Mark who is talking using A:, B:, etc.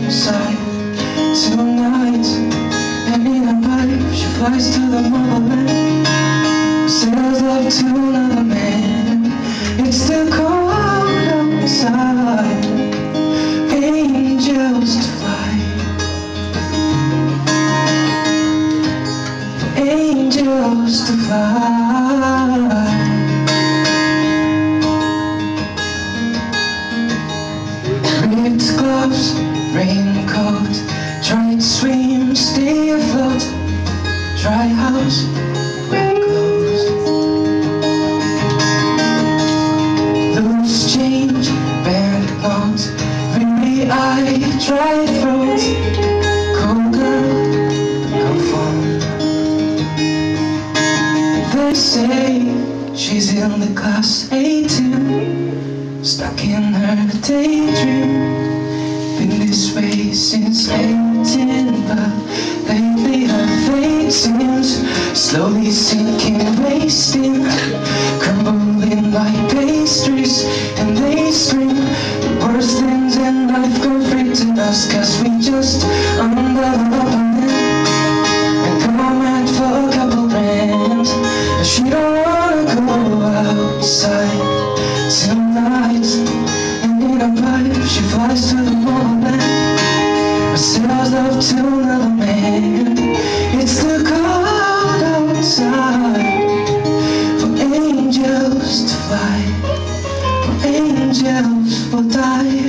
A: outside tonight, and in a pipe she flies to the motherland, says love to another man. It's still cold outside, angels to fly, angels to fly. Ripped gloves, raincoat, try to swim, stay afloat, dry house, wet clothes, loose change, banknotes, weary eye, dry throat, cold girl, no phone. They say she's in the class 18, stuck in her daydream. Been this way since 18, but lately her fate seems slowly sinking, wasting, crumbling like pastries, and they scream the worst things in life go free to us, 'cause we just unlevel and come out for a couple grand. She don't wanna go outside tonight, and in a pipe she flies to the motherland, sells love to another man. It's the cold outside, for angels to fly, for angels will die.